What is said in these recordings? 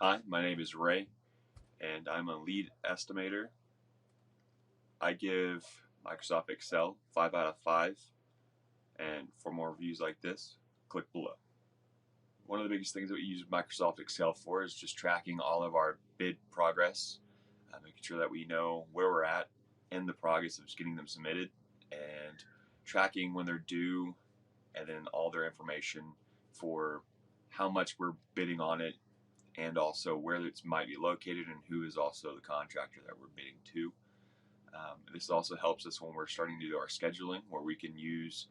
Hi, my name is Ray, and I'm a lead estimator. I give Microsoft Excel 5 out of 5, and for more reviews like this, click below. One of the biggest things that we use Microsoft Excel for is just tracking all of our bid progress, making sure that we know where we're at in the progress of just getting them submitted, and tracking when they're due, and then all their information for how much we're bidding on it, and also where it might be located and who is also the contractor that we're bidding to. This also helps us when we're starting to do our scheduling, where we can use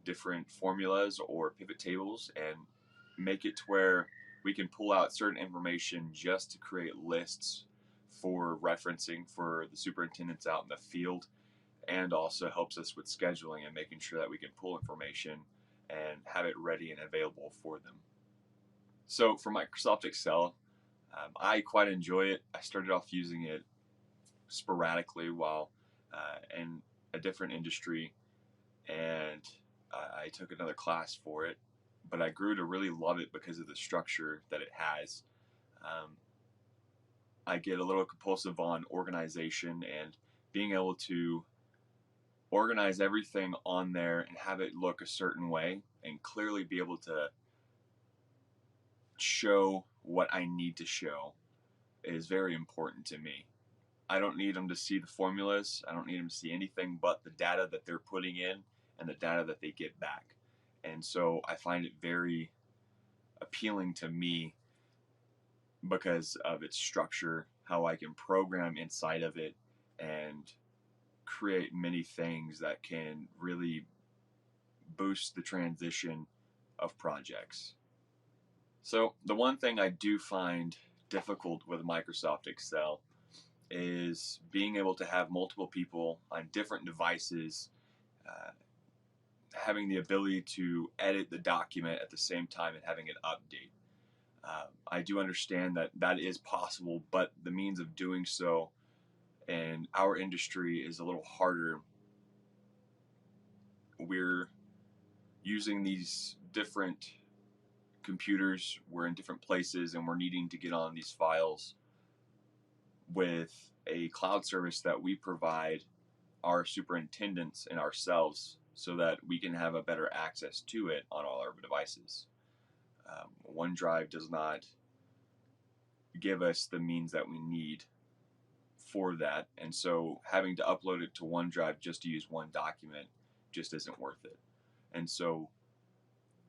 different formulas or pivot tables and make it to where we can pull out certain information just to create lists for referencing for the superintendents out in the field, and also helps us with scheduling and making sure that we can pull information and have it ready and available for them. So for Microsoft Excel, I quite enjoy it. I started off using it sporadically while in a different industry, and I took another class for it, but I grew to really love it because of the structure that it has. I get a little compulsive on organization and being able to organize everything on there and have it look a certain way and clearly be able to show what I need to show is very important to me. I don't need them to see the formulas. I don't need them to see anything but the data that they're putting in and the data that they get back. And so I find it very appealing to me because of its structure, how I can program inside of it and create many things that can really boost the transition of projects. So the one thing I do find difficult with Microsoft Excel is being able to have multiple people on different devices having the ability to edit the document at the same time and having it update. I do understand that that is possible, but the means of doing so in our industry is a little harder. We're using these different computers, we're in different places, and we're needing to get on these files with a cloud service that we provide our superintendents and ourselves so that we can have a better access to it on all our devices. OneDrive does not give us the means that we need for that, and so having to upload it to OneDrive just to use one document just isn't worth it. And so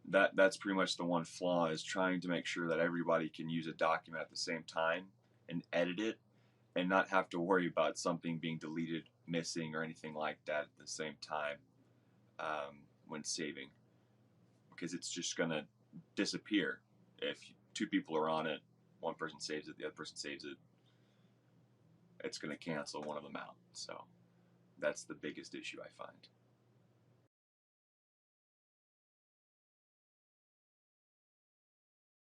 that's pretty much the one flaw, is trying to make sure that everybody can use a document at the same time and edit it and not have to worry about something being deleted, missing, or anything like that at the same time when saving, because it's just going to disappear. If two people are on it, one person saves it, the other person saves it, it's going to cancel one of them out. So that's the biggest issue I find.